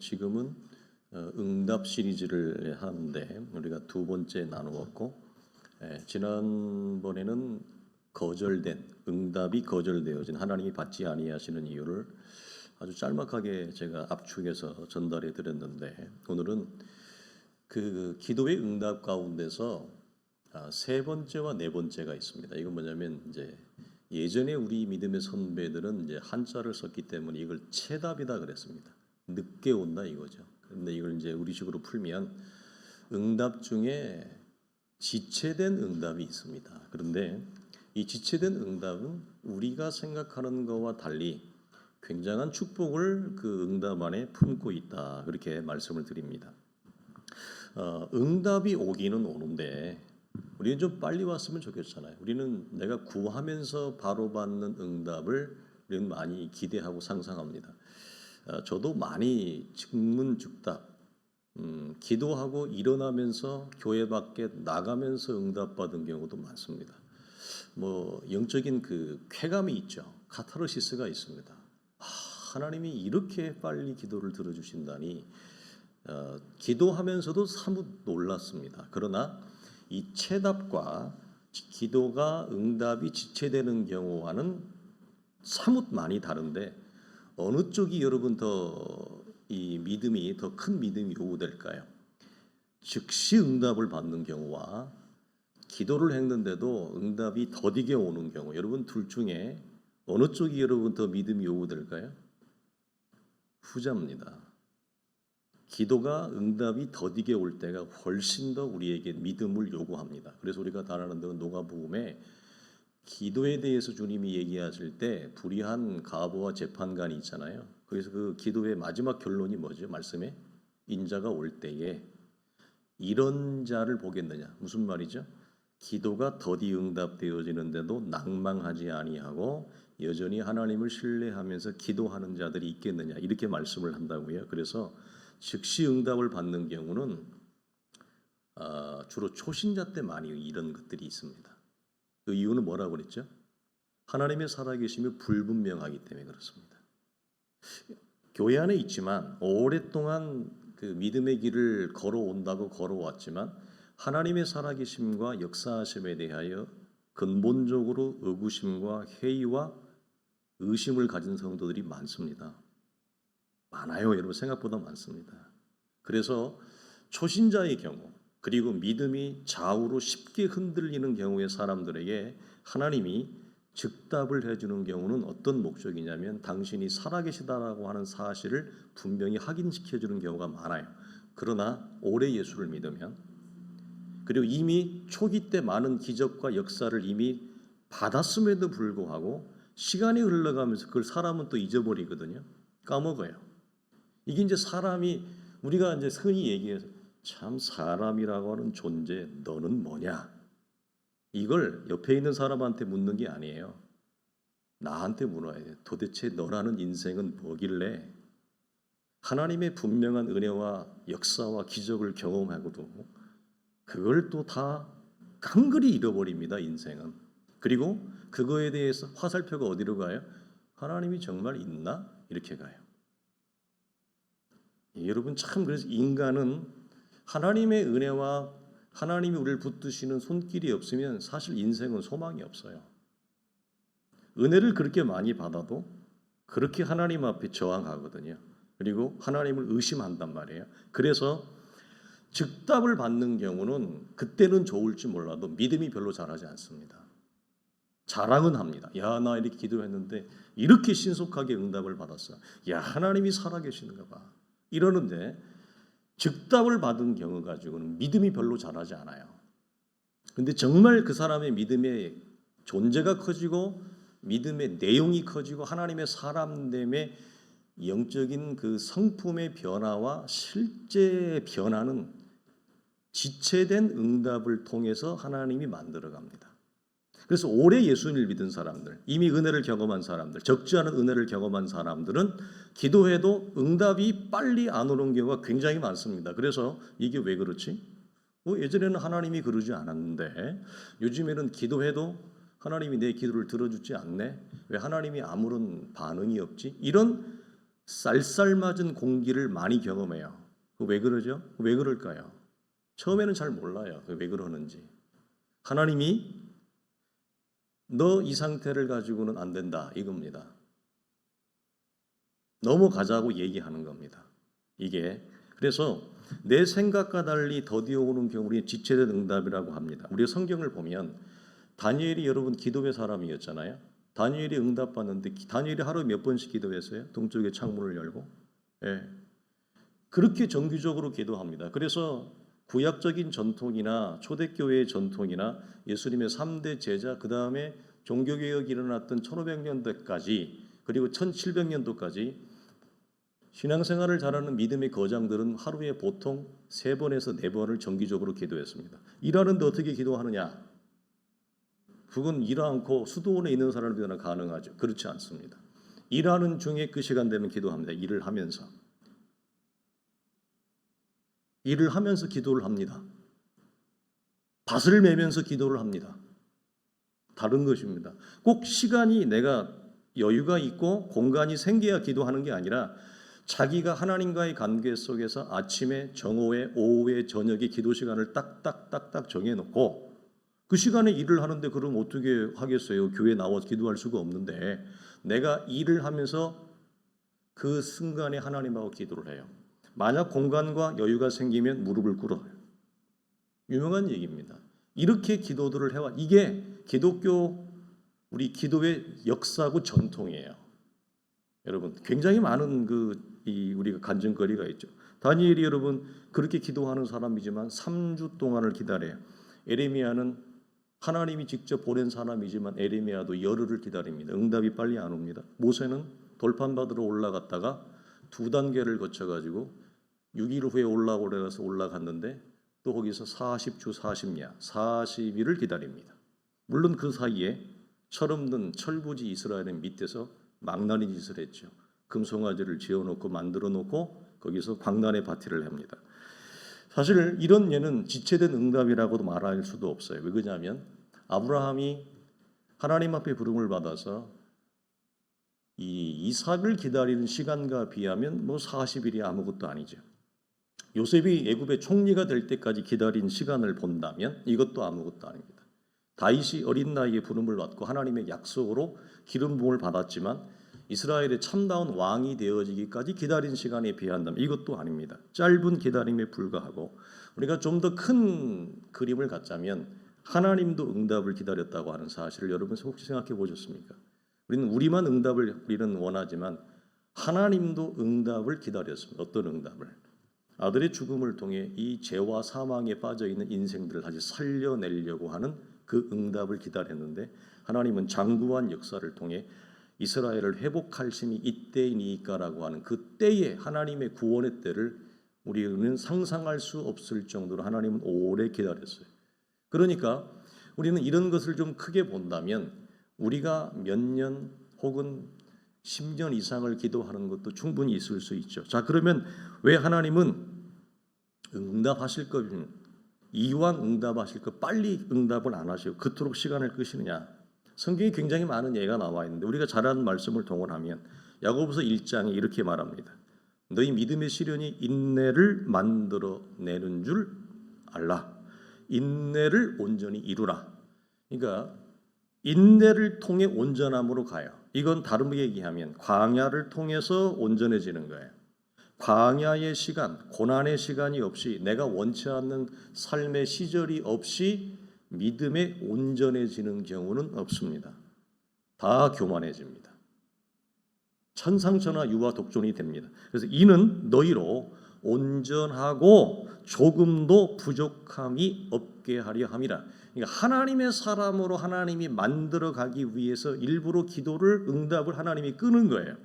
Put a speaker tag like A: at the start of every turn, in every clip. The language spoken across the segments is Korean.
A: 지금은 응답 시리즈를 하는데 우리가 두 번째 나누었고, 지난번에는 거절된 응답이 거절되어진 하나님이 받지 아니하시는 이유를 아주 짤막하게 제가 압축해서 전달해 드렸는데, 오늘은 그 기도의 응답 가운데서 세 번째와 네 번째가 있습니다. 이건 뭐냐면 이제 예전에 우리 믿음의 선배들은 이제 한자를 썼기 때문에 이걸 체답이다 그랬습니다. 늦게 온다 이거죠. 그런데 이걸 이제 우리식으로 풀면 응답 중에 지체된 응답이 있습니다. 그런데 이 지체된 응답은 우리가 생각하는 것과 달리 굉장한 축복을 그 응답 안에 품고 있다, 그렇게 말씀을 드립니다. 응답이 오기는 오는데 우리는 좀 빨리 왔으면 좋겠잖아요. 우리는 내가 구하면서 바로 받는 응답을 우리는 많이 기대하고 상상합니다. 저도 많이 즉문즉답, 기도하고 일어나면서 교회 밖에 나가면서 응답받은 경우도 많습니다. 뭐 영적인 그 쾌감이 있죠. 카타르시스가 있습니다. 하나님이 이렇게 빨리 기도를 들어주신다니, 기도하면서도 사뭇 놀랐습니다. 그러나 이 체답과 기도가 응답이 지체되는 경우와는 사뭇 많이 다른데, 어느 쪽이 여러분 더 이 믿음이 더 큰 믿음이 요구될까요? 즉시 응답을 받는 경우와 기도를 했는데도 응답이 더디게 오는 경우, 여러분 둘 중에 어느 쪽이 여러분 더 믿음이 요구될까요? 후자입니다. 기도가 응답이 더디게 올 때가 훨씬 더 우리에게 믿음을 요구합니다. 그래서 우리가 다 아는 대로 누가복음에 기도에 대해서 주님이 얘기하실 때 불의한 가부와 재판관이 있잖아요. 그래서 그 기도의 마지막 결론이 뭐죠? 말씀에 인자가 올 때에 이런 자를 보겠느냐. 무슨 말이죠? 기도가 더디 응답되어지는데도 낭망하지 아니하고 여전히 하나님을 신뢰하면서 기도하는 자들이 있겠느냐, 이렇게 말씀을 한다고요. 그래서 즉시 응답을 받는 경우는 주로 초신자 때 많이 이런 것들이 있습니다. 그 이유는 뭐라고 그랬죠? 하나님의 살아계심이 불분명하기 때문에 그렇습니다. 교회 안에 있지만 오랫동안 그 믿음의 길을 걸어온다고 걸어왔지만 하나님의 살아계심과 역사하심에 대하여 근본적으로 의구심과 회의와 의심을 가진 성도들이 많습니다. 많아요. 여러분 생각보다 많습니다. 그래서 초신자의 경우, 그리고 믿음이 좌우로 쉽게 흔들리는 경우의 사람들에게 하나님이 즉답을 해주는 경우는 어떤 목적이냐면 당신이 살아계시다라고 하는 사실을 분명히 확인시켜주는 경우가 많아요. 그러나 오래 예수를 믿으면, 그리고 이미 초기 때 많은 기적과 역사를 이미 받았음에도 불구하고 시간이 흘러가면서 그걸 사람은 또 잊어버리거든요. 까먹어요. 이게 이제 사람이, 우리가 이제 흔히 얘기해서 참 사람이라고 하는 존재 너는 뭐냐, 이걸 옆에 있는 사람한테 묻는 게 아니에요. 나한테 물어야 돼. 도대체 너라는 인생은 뭐길래 하나님의 분명한 은혜와 역사와 기적을 경험하고도 그걸 또 다 깡그리 잃어버립니다, 인생은. 그리고 그거에 대해서 화살표가 어디로 가요? 하나님이 정말 있나? 이렇게 가요. 여러분 참, 그래서 인간은 하나님의 은혜와 하나님이 우리를 붙드시는 손길이 없으면 사실 인생은 소망이 없어요. 은혜를 그렇게 많이 받아도 그렇게 하나님 앞에 저항하거든요. 그리고 하나님을 의심한단 말이에요. 그래서 즉답을 받는 경우는 그때는 좋을지 몰라도 믿음이 별로 자라지 않습니다. 자랑은 합니다. 야, 나 이렇게 기도했는데 이렇게 신속하게 응답을 받았어. 야, 하나님이 살아계시는가 봐. 이러는데 즉답을 받은 경우 가지고는 믿음이 별로 자라지 않아요. 그런데 정말 그 사람의 믿음의 존재가 커지고 믿음의 내용이 커지고 하나님의 사람됨의 영적인 그 성품의 변화와 실제 변화는 지체된 응답을 통해서 하나님이 만들어갑니다. 그래서 오래 예수님을 믿은 사람들, 이미 은혜를 경험한 사람들, 적지 않은 은혜를 경험한 사람들은 기도해도 응답이 빨리 안 오는 경우가 굉장히 많습니다. 그래서 이게 왜 그렇지? 예전에는 하나님이 그러지 않았는데 요즘에는 기도해도 하나님이 내 기도를 들어주지 않네? 왜 하나님이 아무런 반응이 없지? 이런 쌀쌀맞은 공기를 많이 경험해요. 왜 그러죠? 왜 그럴까요? 처음에는 잘 몰라요. 왜 그러는지. 하나님이 너 이 상태를 가지고는 안 된다 이겁니다. 넘어가자고 얘기하는 겁니다. 이게 그래서 내 생각과 달리 더디어오는 경우에 지체된 응답이라고 합니다. 우리 성경을 보면 다니엘이 여러분 기도의 사람이었잖아요. 다니엘이 응답받는데 다니엘이 하루에 몇 번씩 기도했어요? 동쪽의 창문을 열고. 예. 그렇게 정기적으로 기도합니다. 그래서 구약적인 전통이나 초대교회의 전통이나 예수님의 3대 제자 그 다음에 종교개혁이 일어났던 1500년대까지 그리고 1700년도까지 신앙생활을 잘하는 믿음의 거장들은 하루에 보통 3번에서 4번을 정기적으로 기도했습니다. 일하는데 어떻게 기도하느냐? 그건 일 않고 수도원에 있는 사람들이나 가능하죠. 그렇지 않습니다. 일하는 중에 그 시간 되면 기도합니다. 일을 하면서. 일을 하면서 기도를 합니다. 밭을 매면서 기도를 합니다. 다른 것입니다. 꼭 시간이 내가 여유가 있고 공간이 생겨야 기도하는 게 아니라 자기가 하나님과의 관계 속에서 아침에 정오에 오후에 저녁에 기도 시간을 딱딱딱딱 정해놓고 그 시간에 일을 하는데 그럼 어떻게 하겠어요? 교회 나와서 기도할 수가 없는데 내가 일을 하면서 그 순간에 하나님하고 기도를 해요. 만약 공간과 여유가 생기면 무릎을 꿇어요. 유명한 얘기입니다. 이렇게 기도들을 해와 이게 기독교 우리 기도의 역사고 전통이에요. 여러분 굉장히 많은 우리가 간증거리가 있죠. 다니엘이 여러분 그렇게 기도하는 사람이지만 3주 동안을 기다려요. 에레미야는 하나님이 직접 보낸 사람이지만 에레미야도 열흘을 기다립니다. 응답이 빨리 안 옵니다. 모세는 돌판 받으러 올라갔다가 2단계를 거쳐가지고 6일 후에 올라가서 올라갔는데 또 거기서 40주 40야 40일을 기다립니다. 물론 그 사이에 철없는 철부지 이스라엘의 밑에서 망나니 짓을 했죠. 금송아지를 지어놓고 만들어놓고 거기서 광란의 파티를 합니다. 사실 이런 예는 지체된 응답이라고도 말할 수도 없어요. 왜 그러냐면 아브라함이 하나님 앞에 부름을 받아서 이 이삭을 기다리는 시간과 비하면 40일이 아무것도 아니죠. 요셉이 애굽의 총리가 될 때까지 기다린 시간을 본다면 이것도 아무것도 아닙니다. 다윗이 어린 나이에 부름을 받고 하나님의 약속으로 기름 부음을 받았지만 이스라엘의 참다운 왕이 되어지기까지 기다린 시간에 비한다면 이것도 아닙니다. 짧은 기다림에 불과하고 우리가 좀 더 큰 그림을 갖자면 하나님도 응답을 기다렸다고 하는 사실을 여러분 혹시 생각해 보셨습니까? 우리만 응답을 우리는 원하지만 하나님도 응답을 기다렸습니다. 어떤 응답을? 아들의 죽음을 통해 이 죄와 사망에 빠져있는 인생들을 다시 살려내려고 하는 그 응답을 기다렸는데 하나님은 장구한 역사를 통해 이스라엘을 회복할 심이 이때이니까라고 하는 그 때에 하나님의 구원의 때를 우리는 상상할 수 없을 정도로 하나님은 오래 기다렸어요. 그러니까 우리는 이런 것을 좀 크게 본다면 우리가 몇 년 혹은 10년 이상을 기도하는 것도 충분히 있을 수 있죠. 자, 그러면 왜 하나님은 응답하실 거면 이왕 응답하실 거 빨리 응답을 안 하시고 그토록 시간을 끄시느냐? 성경에 굉장히 많은 예가 나와 있는데 우리가 잘 아는 말씀을 동원하면 야고보서 1장에 이렇게 말합니다. 너희 믿음의 시련이 인내를 만들어내는 줄 알라. 인내를 온전히 이루라. 그러니까 인내를 통해 온전함으로 가요. 이건 다르게 얘기하면 광야를 통해서 온전해지는 거예요. 광야의 시간, 고난의 시간이 없이 내가 원치 않는 삶의 시절이 없이 믿음에 온전해지는 경우는 없습니다. 다 교만해집니다. 천상천하 유아 독존이 됩니다. 그래서 이는 너희로 온전하고 조금도 부족함이 없게 하려 함이라. 그러니까 하나님의 사람으로 하나님이 만들어 가기 위해서 일부러 기도를 응답을 하나님이 끄는 거예요.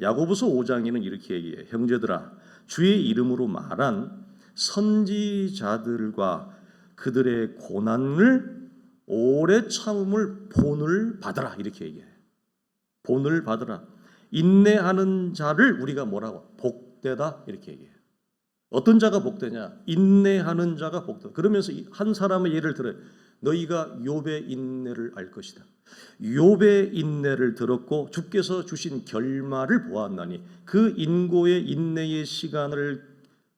A: 야고보서 5장에는 이렇게 얘기해요. 형제들아 주의 이름으로 말한 선지자들과 그들의 고난을 오래 참음을 본을 받으라 이렇게 얘기해요. 본을 받으라. 인내하는 자를 우리가 뭐라고? 복되다 이렇게 얘기해요. 어떤 자가 복되냐? 인내하는 자가 복되다. 그러면서 한 사람의 예를 들어요. 너희가 욥의 인내를 알 것이다. 욥의 인내를 들었고 주께서 주신 결말을 보았나니 그 인고의 인내의 시간을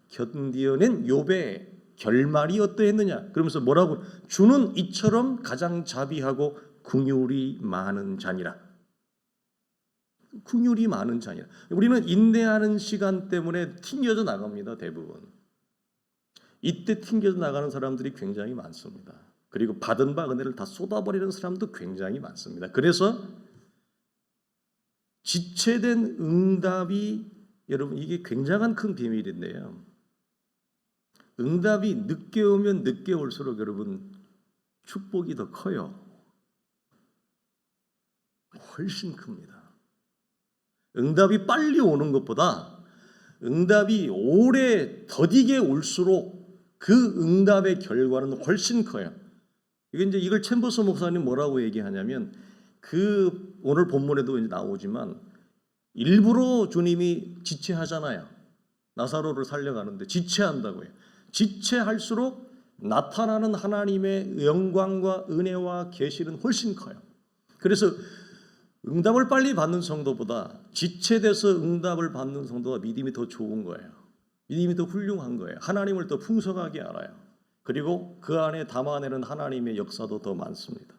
A: 견디어낸 욥의 결말이 어떠했느냐. 그러면서 뭐라고? 주는 이처럼 가장 자비하고 긍휼이 많은 자니라. 긍휼이 많은 자니라. 우리는 인내하는 시간 때문에 튕겨져 나갑니다. 대부분. 이때 튕겨져 나가는 사람들이 굉장히 많습니다. 그리고 받은 바 은혜를 다 쏟아버리는 사람도 굉장히 많습니다. 그래서 지체된 응답이, 여러분 이게 굉장한 큰 비밀인데요. 응답이 늦게 오면 늦게 올수록 여러분 축복이 더 커요. 훨씬 큽니다. 응답이 빨리 오는 것보다 응답이 오래 더디게 올수록 그 응답의 결과는 훨씬 커요. 이걸 챔버스 목사님 뭐라고 얘기하냐면, 그 오늘 본문에도 이제 나오지만 일부러 주님이 지체하잖아요. 나사로를 살려가는데 지체한다고요. 지체할수록 나타나는 하나님의 영광과 은혜와 계시는 훨씬 커요. 그래서 응답을 빨리 받는 성도보다 지체돼서 응답을 받는 성도가 믿음이 더 좋은 거예요. 믿음이 더 훌륭한 거예요. 하나님을 더 풍성하게 알아요. 그리고 그 안에 담아내는 하나님의 역사도 더 많습니다.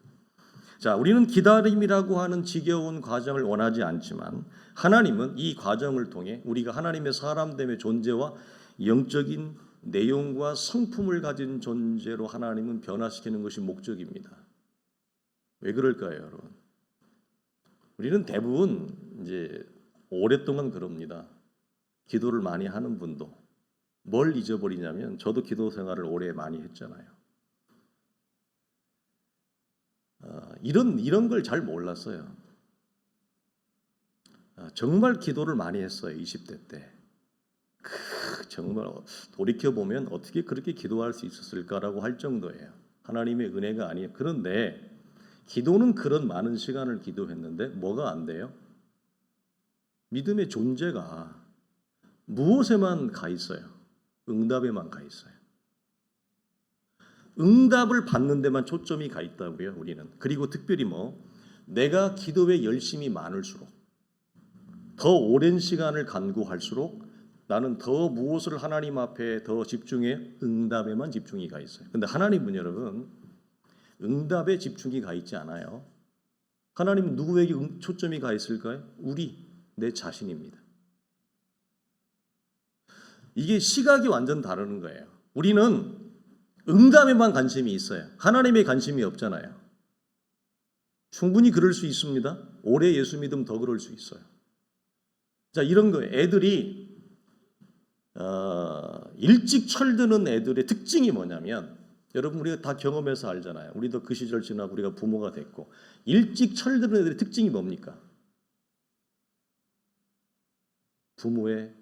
A: 자, 우리는 기다림이라고 하는 지겨운 과정을 원하지 않지만 하나님은 이 과정을 통해 우리가 하나님의 사람됨의 존재와 영적인 내용과 성품을 가진 존재로 하나님은 변화시키는 것이 목적입니다. 왜 그럴까요, 여러분? 우리는 대부분 이제 오랫동안 그럽니다. 기도를 많이 하는 분도 뭘 잊어버리냐면, 저도 기도 생활을 오래 많이 했잖아요. 이런 걸 잘 몰랐어요. 정말 기도를 많이 했어요. 20대 때. 정말 돌이켜보면 어떻게 그렇게 기도할 수 있었을까라고 할 정도예요. 하나님의 은혜가 아니에요. 그런데 기도는 그런 많은 시간을 기도했는데 뭐가 안 돼요? 믿음의 존재가 무엇에만 가 있어요? 응답에만 가 있어요. 응답을 받는 데만 초점이 가 있다고요, 우리는. 그리고 특별히 내가 기도에 열심히 많을수록, 더 오랜 시간을 간구할수록 나는 더 무엇을 하나님 앞에 더 집중해? 응답에만 집중이 가 있어요. 근데 하나님은 여러분 응답에 집중이 가 있지 않아요. 하나님은 누구에게 초점이 가 있을까요? 내 자신입니다. 이게 시각이 완전 다르는 거예요. 우리는 응답에만 관심이 있어요. 하나님의 관심이 없잖아요. 충분히 그럴 수 있습니다. 오래 예수 믿으면 더 그럴 수 있어요. 자, 이런 거예요. 애들이 일찍 철드는 애들의 특징이 뭐냐면, 여러분 우리가 다 경험해서 알잖아요. 우리도 그 시절 지나고 우리가 부모가 됐고, 일찍 철드는 애들의 특징이 뭡니까? 부모의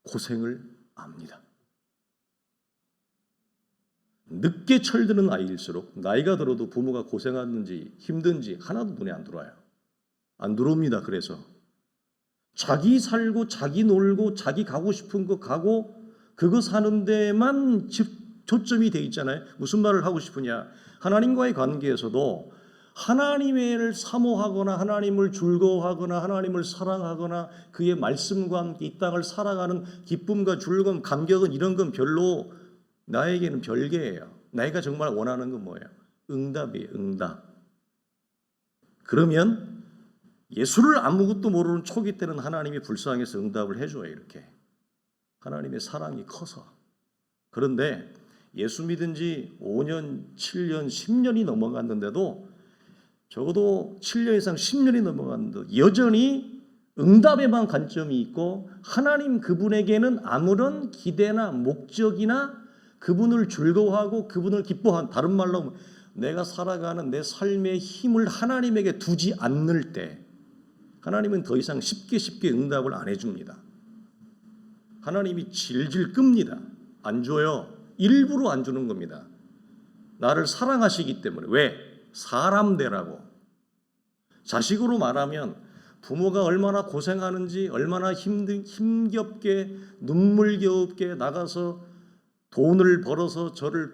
A: 고생을 압니다. 늦게 철드는 아이일수록 나이가 들어도 부모가 고생하는지 힘든지 하나도 눈에 안 들어와요. 안 들어옵니다. 그래서 자기 살고 자기 놀고 자기 가고 싶은 거 가고 그거 사는 데만 초점이 돼 있잖아요. 무슨 말을 하고 싶으냐? 하나님과의 관계에서도 하나님을 사모하거나 하나님을 즐거워하거나 하나님을 사랑하거나 그의 말씀과 함께 이 땅을 살아가는 기쁨과 즐거움, 감격은 이런 건 별로 나에게는 별개예요. 내가 정말 원하는 건 뭐예요? 응답이에요. 응답. 그러면 예수를 아무것도 모르는 초기 때는 하나님이 불쌍해서 응답을 해줘요. 이렇게. 하나님의 사랑이 커서. 그런데 예수 믿은 지 5년, 7년, 10년이 넘어갔는데도, 적어도 7년 이상 10년이 넘어갔는데 여전히 응답에만 관점이 있고 하나님 그분에게는 아무런 기대나 목적이나 그분을 즐거워하고 그분을 기뻐한, 다른 말로 내가 살아가는 내 삶의 힘을 하나님에게 두지 않을 때 하나님은 더 이상 쉽게 응답을 안 해줍니다. 하나님이 질질 끕니다. 안 줘요. 일부러 안 주는 겁니다. 나를 사랑하시기 때문에. 왜? 사람 되라고. 자식으로 말하면 부모가 얼마나 고생하는지, 얼마나 힘겹게 눈물겨웁게 나가서 돈을 벌어서 저를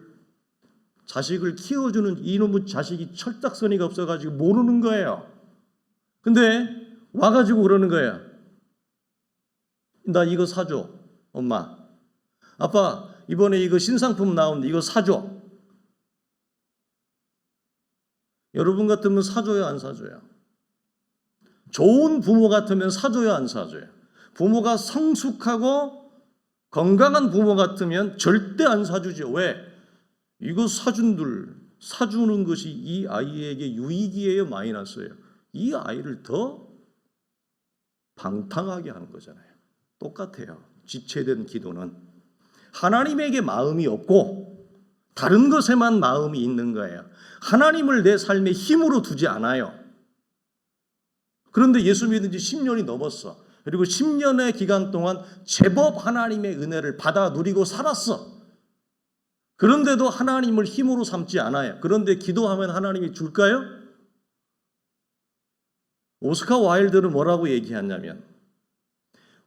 A: 자식을 키워주는 이놈의 자식이 철딱서니가 없어가지고 모르는 거예요. 근데 와가지고 그러는 거예요. 나 이거 사줘. 엄마. 아빠 이번에 이거 신상품 나오는데 이거 사줘. 여러분 같으면 사줘요 안 사줘요? 좋은 부모 같으면 사줘요 안 사줘요? 부모가 성숙하고 건강한 부모 같으면 절대 안 사주죠. 왜? 이거 사주는 것이 이 아이에게 유익이에요 마이너스예요? 이 아이를 더 방탕하게 하는 거잖아요. 똑같아요. 지체된 기도는 하나님에게 마음이 없고 다른 것에만 마음이 있는 거예요. 하나님을 내 삶의 힘으로 두지 않아요. 그런데 예수 믿은 지 10년이 넘었어. 그리고 10년의 기간 동안 제법 하나님의 은혜를 받아 누리고 살았어. 그런데도 하나님을 힘으로 삼지 않아요. 그런데 기도하면 하나님이 줄까요? 오스카 와일드는 뭐라고 얘기하냐면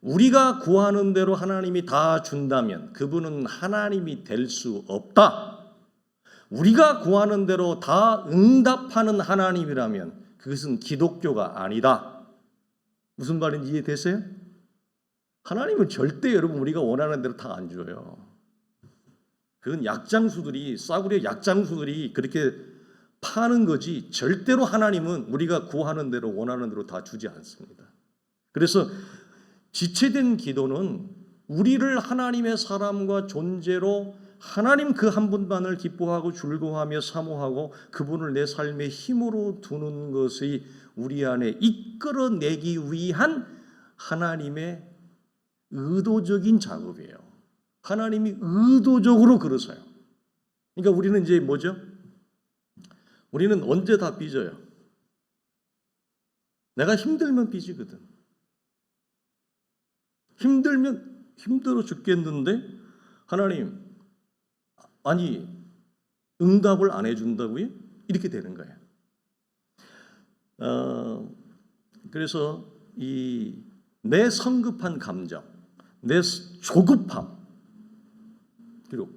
A: 우리가 구하는 대로 하나님이 다 준다면 그분은 하나님이 될 수 없다. 우리가 구하는 대로 다 응답하는 하나님이라면 그것은 기독교가 아니다. 무슨 말인지 이해되세요? 하나님은 절대 여러분 우리가 원하는 대로 다 안 줘요. 그건 약장수들이 싸구려 약장수들이 그렇게 파는 거지 절대로 하나님은 우리가 구하는 대로 원하는 대로 다 주지 않습니다. 그래서 지체된 기도는 우리를 하나님의 사람과 존재로 하나님 그 한 분만을 기뻐하고 즐거워하며 사모하고 그분을 내 삶의 힘으로 두는 것이 우리 안에 이끌어내기 위한 하나님의 의도적인 작업이에요. 하나님이 의도적으로 그러세요. 그러니까 우리는 이제 뭐죠? 우리는 언제 다 삐져요? 내가 힘들면 삐지거든. 힘들면 힘들어 죽겠는데 하나님 아니 응답을 안 해준다고요? 이렇게 되는 거예요. 그래서 이 내 성급한 감정, 내 조급함, 그리고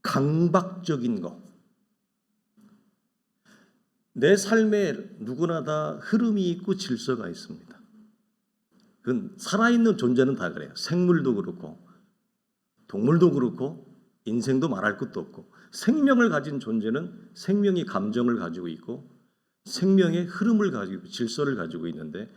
A: 강박적인 것, 내 삶에 누구나 다 흐름이 있고 질서가 있습니다. 그건 살아있는 존재는 다 그래요. 생물도 그렇고 동물도 그렇고 인생도 말할 것도 없고 생명을 가진 존재는 생명의 감정을 가지고 있고 생명의 흐름을 가지고 있고 질서를 가지고 있는데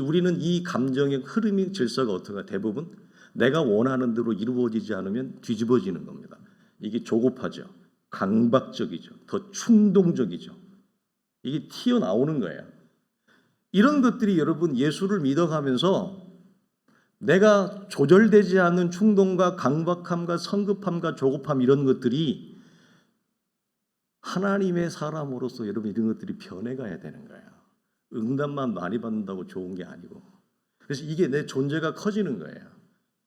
A: 우리는 이 감정의 흐름이 질서가 어떤가 대부분 내가 원하는 대로 이루어지지 않으면 뒤집어지는 겁니다. 이게 조급하죠. 강박적이죠. 더 충동적이죠. 이게 튀어나오는 거예요. 이런 것들이 여러분 예수를 믿어가면서 내가 조절되지 않는 충동과 강박함과 성급함과 조급함 이런 것들이 하나님의 사람으로서 여러분 이런 것들이 변해가야 되는 거예요. 응답만 많이 받는다고 좋은 게 아니고 그래서 이게 내 존재가 커지는 거예요.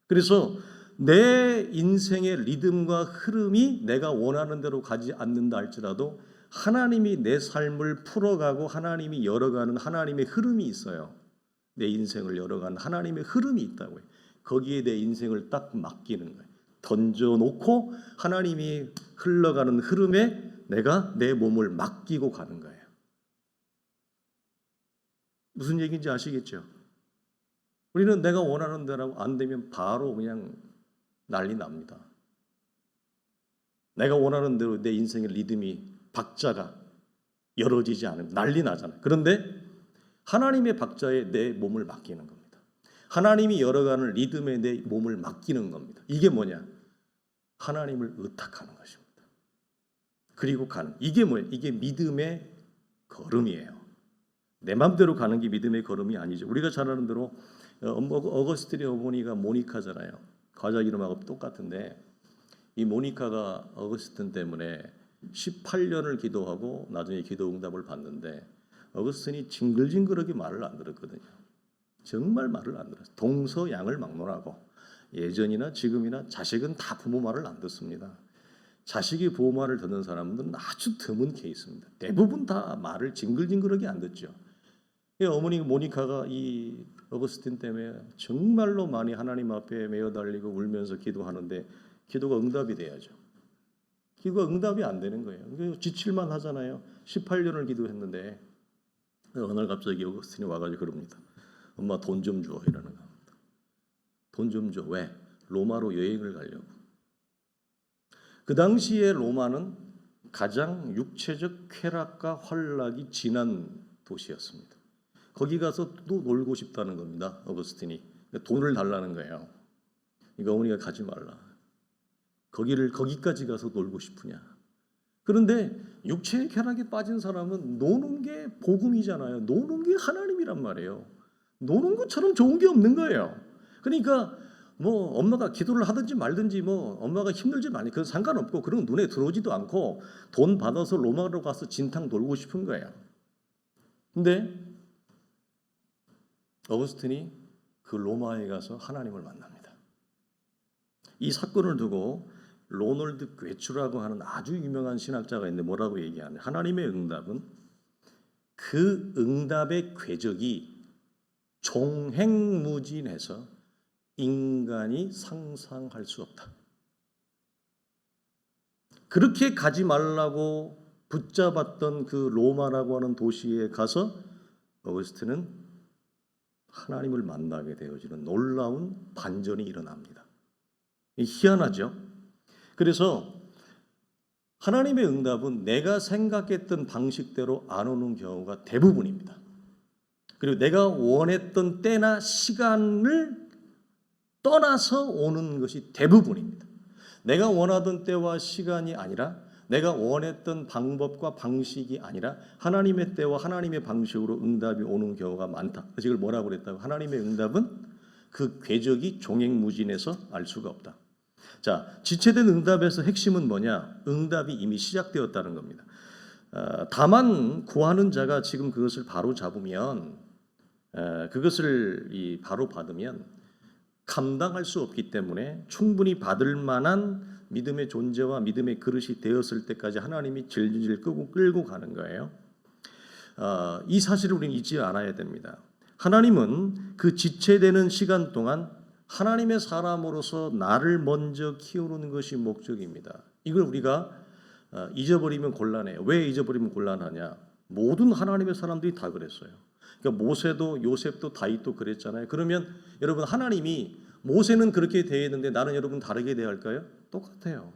A: 그래서 내 인생의 리듬과 흐름이 내가 원하는 대로 가지 않는다 할지라도 하나님이 내 삶을 풀어가고 하나님이 열어가는 하나님의 흐름이 있어요. 내 인생을 열어가는 하나님의 흐름이 있다고요. 거기에 내 인생을 딱 맡기는 거예요. 던져놓고 하나님이 흘러가는 흐름에 내가 내 몸을 맡기고 가는 거예요. 무슨 얘기인지 아시겠죠? 우리는 내가 원하는 대로 안 되면 바로 그냥 난리 납니다. 내가 원하는 대로 내 인생의 리듬이 박자가 열어지지 않으면 난리 나잖아요. 그런데 하나님의 박자에 내 몸을 맡기는 겁니다. 하나님이 열어가는 리듬에 내 몸을 맡기는 겁니다. 이게 뭐냐? 하나님을 의탁하는 것입니다. 그리고 가는 이게 뭐예요? 이게 믿음의 걸음이에요. 내 마음대로 가는 게 믿음의 걸음이 아니죠. 우리가 잘 아는 대로 어거스틴의 어머니가 모니카잖아요. 과자 이름하고 똑같은데 이 모니카가 어거스틴 때문에 18년을 기도하고 나중에 기도 응답을 받는데 어거스틴이 징글징글하게 말을 안 들었거든요. 정말 말을 안 들었어요. 동서양을 막론하고 예전이나 지금이나 자식은 다 부모 말을 안 듣습니다. 자식이 부모 말을 듣는 사람들은 아주 드문 케이스입니다. 대부분 다 말을 징글징글하게 안 듣죠. 어머니 모니카가 이 어거스틴 때문에 정말로 많이 하나님 앞에 매어 달리고 울면서 기도하는데 기도가 응답이 돼야죠. 기도가 응답이 안 되는 거예요. 지칠만 하잖아요. 18년을 기도했는데 어느 날 갑자기 어거스틴이 와가지고 그럽니다. 엄마 돈 좀 줘 이러는 겁니다. 돈 좀 줘. 왜? 로마로 여행을 가려고. 그 당시에 로마는 가장 육체적 쾌락과 환락이 진한 도시였습니다. 거기 가서 또 놀고 싶다는 겁니다. 어거스틴이. 돈을 달라는 거예요. 그러니까 어머니가 가지 말라. 거기까지 가서 놀고 싶으냐. 그런데 육체의 쾌락에 빠진 사람은 노는 게 복음이잖아요. 노는 게 하나님이란 말이에요. 노는 것처럼 좋은 게 없는 거예요. 그러니까 뭐 엄마가 기도를 하든지 말든지 뭐 엄마가 힘들지 많이 그건 상관없고 그런 눈에 들어오지도 않고 돈 받아서 로마로 가서 진탕 놀고 싶은 거예요. 근데 어거스틴이 그 로마에 가서 하나님을 만납니다. 이 사건을 두고 로널드 괴추라고 하는 아주 유명한 신학자가 있는데 뭐라고 얘기하냐. 하나님의 응답은 그 응답의 궤적이 종횡무진해서 인간이 상상할 수 없다. 그렇게 가지 말라고 붙잡았던 그 로마라고 하는 도시에 가서 어거스틴은 하나님을 만나게 되어지는 놀라운 반전이 일어납니다. 희한하죠? 그래서 하나님의 응답은 내가 생각했던 방식대로 안 오는 경우가 대부분입니다. 그리고 내가 원했던 때나 시간을 떠나서 오는 것이 대부분입니다. 내가 원하던 때와 시간이 아니라 내가 원했던 방법과 방식이 아니라 하나님의 때와 하나님의 방식으로 응답이 오는 경우가 많다. 그래서 이걸 뭐라고 그랬다고? 하나님의 응답은 그 궤적이 종횡무진해서 알 수가 없다. 자, 지체된 응답에서 핵심은 뭐냐? 응답이 이미 시작되었다는 겁니다. 다만 구하는 자가 지금 그것을 바로 잡으면 그것을 바로 받으면 감당할 수 없기 때문에 충분히 받을 만한 믿음의 존재와 믿음의 그릇이 되었을 때까지 하나님이 질질 끌고 가는 거예요. 이 사실을 우리는 잊지 않아야 됩니다. 하나님은 그 지체되는 시간 동안 하나님의 사람으로서 나를 먼저 키우는 것이 목적입니다. 이걸 우리가 잊어버리면 곤란해요. 왜 잊어버리면 곤란하냐? 모든 하나님의 사람들이 다 그랬어요. 그러니까 모세도 요셉도 다윗도 그랬잖아요. 그러면 여러분 하나님이 모세는 그렇게 대했는데 나는 여러분 다르게 대할까요? 똑같아요.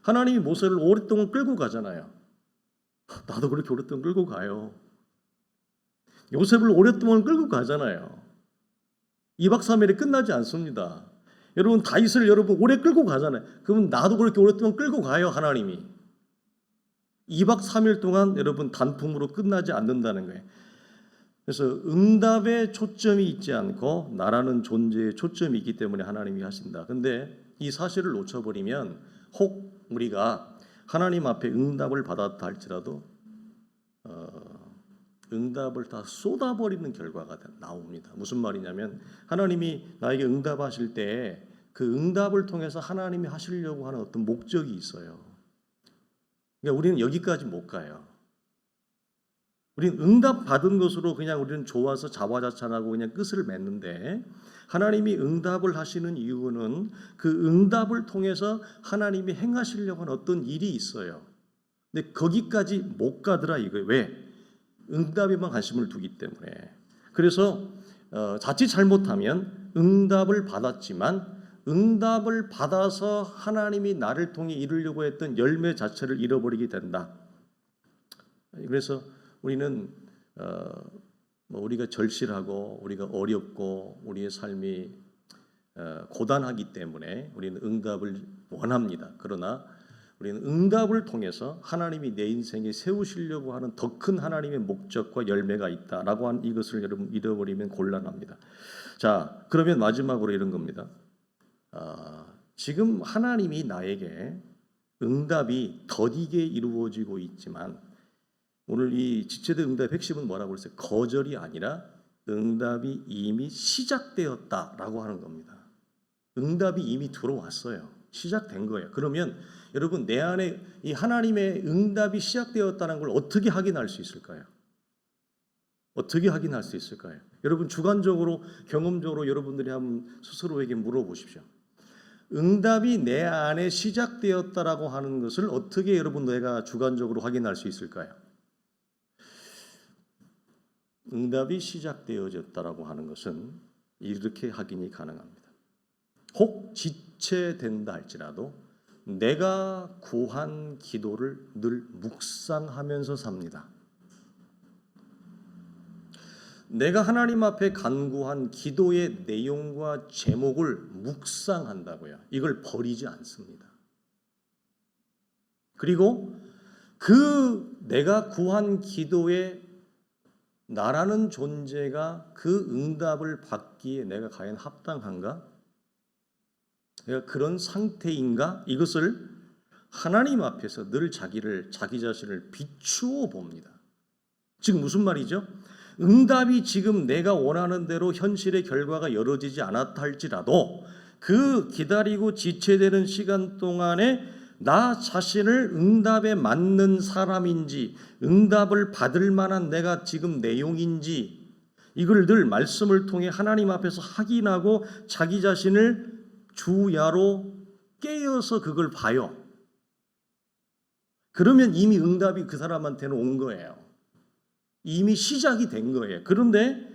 A: 하나님이 모세를 오랫동안 끌고 가잖아요. 나도 그렇게 오랫동안 끌고 가요. 요셉을 오랫동안 끌고 가잖아요. 2박 3일에 끝나지 않습니다. 여러분 다윗을 여러분 오래 끌고 가잖아요. 그러면 나도 그렇게 오랫동안 끌고 가요. 하나님이 2박 3일 동안 여러분 단품으로 끝나지 않는다는 거예요. 그래서 응답에 초점이 있지 않고 나라는 존재에 초점이 있기 때문에 하나님이 하신다. 근데 이 사실을 놓쳐버리면 혹 우리가 하나님 앞에 응답을 받았다 할지라도 응답을 다 쏟아버리는 결과가 나옵니다. 무슨 말이냐면 하나님이 나에게 응답하실 때 그 응답을 통해서 하나님이 하시려고 하는 어떤 목적이 있어요. 그러니까 우리는 여기까지 못 가요. 우리는 응답 받은 것으로 그냥 우리는 좋아서 자화자찬하고 그냥 끝을 맺는데 하나님이 응답을 하시는 이유는 그 응답을 통해서 하나님이 행하시려고 하는 어떤 일이 있어요. 근데 거기까지 못 가더라 이거예요. 왜? 응답에만 관심을 두기 때문에. 그래서 자칫 잘못하면 응답을 받았지만 응답을 받아서 하나님이 나를 통해 이루려고 했던 열매 자체를 잃어버리게 된다. 그래서 우리는 우리가 절실하고 우리가 어렵고 우리의 삶이 고단하기 때문에 우리는 응답을 원합니다. 그러나 우리는 응답을 통해서 하나님이 내 인생에 세우시려고 하는 더 큰 하나님의 목적과 열매가 있다라고 하는 이것을 여러분 잃어버리면 곤란합니다. 자, 그러면 마지막으로 이런 겁니다. 지금 하나님이 나에게 응답이 더디게 이루어지고 있지만 오늘 이 지체된 응답의 핵심은 뭐라고 그랬어요? 거절이 아니라 응답이 이미 시작되었다라고 하는 겁니다. 응답이 이미 들어왔어요. 시작된 거예요. 그러면 여러분 내 안에 이 하나님의 응답이 시작되었다는 걸 어떻게 확인할 수 있을까요? 어떻게 확인할 수 있을까요? 여러분 주관적으로 경험적으로 여러분들이 한번 스스로에게 물어보십시오. 응답이 내 안에 시작되었다라고 하는 것을 어떻게 여러분 내가 주관적으로 확인할 수 있을까요? 응답이 시작되어졌다라고 하는 것은 이렇게 확인이 가능합니다. 혹 지체된다 할지라도 내가 구한 기도를 늘 묵상하면서 삽니다. 내가 하나님 앞에 간구한 기도의 내용과 제목을 묵상한다고요. 이걸 버리지 않습니다. 그리고 그 내가 구한 기도의 나라는 존재가 그 응답을 받기에 내가 과연 합당한가? 내가 그런 상태인가? 이것을 하나님 앞에서 늘 자기 자신을 비추어 봅니다. 지금 무슨 말이죠? 응답이 지금 내가 원하는 대로 현실의 결과가 이루어지지 않았다 할지라도 그 기다리고 지체되는 시간 동안에 나 자신을 응답에 맞는 사람인지 응답을 받을 만한 내가 지금 내용인지 이걸 늘 말씀을 통해 하나님 앞에서 확인하고 자기 자신을 주야로 깨어서 그걸 봐요. 그러면 이미 응답이 그 사람한테는 온 거예요. 이미 시작이 된 거예요. 그런데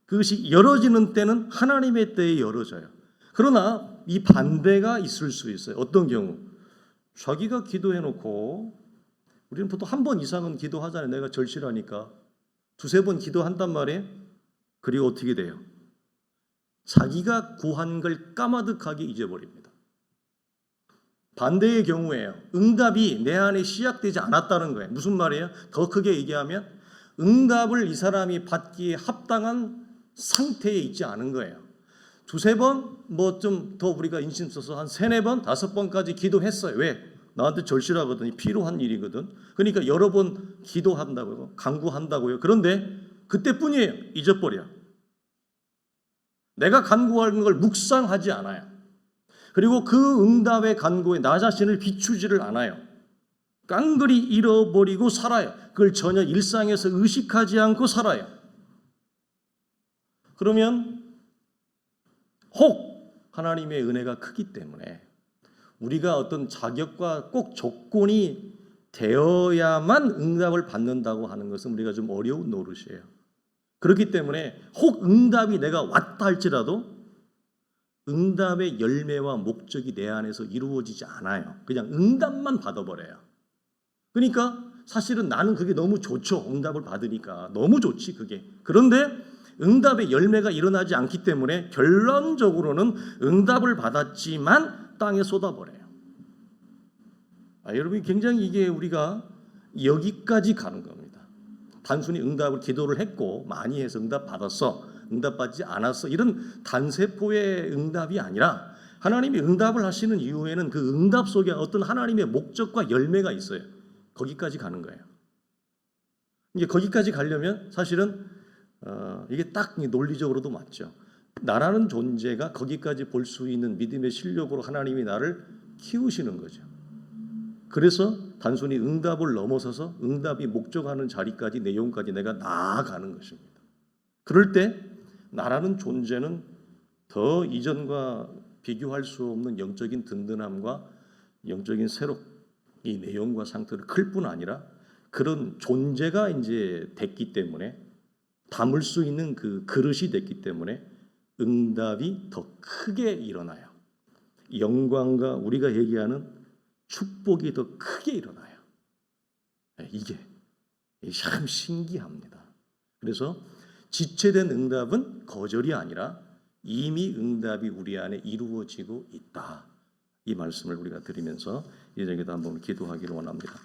A: 그것이 열어지는 때는 하나님의 때에 열어져요. 그러나 이 반대가 있을 수 있어요. 어떤 경우? 자기가 기도해놓고 우리는 보통 한 번 이상은 기도하잖아요. 내가 절실하니까. 두세 번 기도한단 말이에요. 그리고 어떻게 돼요? 자기가 구한 걸 까마득하게 잊어버립니다. 반대의 경우에요. 응답이 내 안에 시작되지 않았다는 거예요. 무슨 말이에요? 더 크게 얘기하면 응답을 이 사람이 받기에 합당한 상태에 있지 않은 거예요. 두세 번, 뭐 좀 더 우리가 인심 써서 한 세네 번, 다섯 번까지 기도했어요. 왜? 나한테 절실하거든. 필요한 일이거든. 그러니까 여러 번 기도한다고요. 간구한다고요. 그런데 그때뿐이에요. 잊어버려. 내가 간구하는 걸 묵상하지 않아요. 그리고 그 응답의 간구에 나 자신을 비추지를 않아요. 깡그리 잃어버리고 살아요. 그걸 전혀 일상에서 의식하지 않고 살아요. 그러면 혹 하나님의 은혜가 크기 때문에 우리가 어떤 자격과 꼭 조건이 되어야만 응답을 받는다고 하는 것은 우리가 좀 어려운 노릇이에요. 그렇기 때문에 혹 응답이 내가 왔다 할지라도 응답의 열매와 목적이 내 안에서 이루어지지 않아요. 그냥 응답만 받아버려요. 그러니까 사실은 나는 그게 너무 좋죠. 응답을 받으니까 너무 좋지 그게. 그런데 응답의 열매가 일어나지 않기 때문에 결론적으로는 응답을 받았지만 땅에 쏟아버려요. 여러분 굉장히 이게 우리가 여기까지 가는 겁니다. 단순히 응답을 기도를 했고 많이 해서 응답 받았어. 응답받지 않았어. 이런 단세포의 응답이 아니라 하나님이 응답을 하시는 이후에는 그 응답 속에 어떤 하나님의 목적과 열매가 있어요. 거기까지 가는 거예요. 이제 거기까지 가려면 사실은 이게 딱 논리적으로도 맞죠. 나라는 존재가 거기까지 볼 수 있는 믿음의 실력으로 하나님이 나를 키우시는 거죠. 그래서 단순히 응답을 넘어서서 응답이 목적하는 자리까지 내용까지 내가 나아가는 것입니다. 그럴 때 나라는 존재는 더 이전과 비교할 수 없는 영적인 든든함과 영적인 새롭 이 내용과 상태를 클 뿐 아니라 그런 존재가 이제 됐기 때문에 담을 수 있는 그 그릇이 됐기 때문에 응답이 더 크게 일어나요. 영광과 우리가 얘기하는 축복이 더 크게 일어나요. 이게 참 신기합니다. 그래서 지체된 응답은 거절이 아니라 이미 응답이 우리 안에 이루어지고 있다. 이 말씀을 우리가 드리면서 이 저녁에도 한번 기도하기를 원합니다.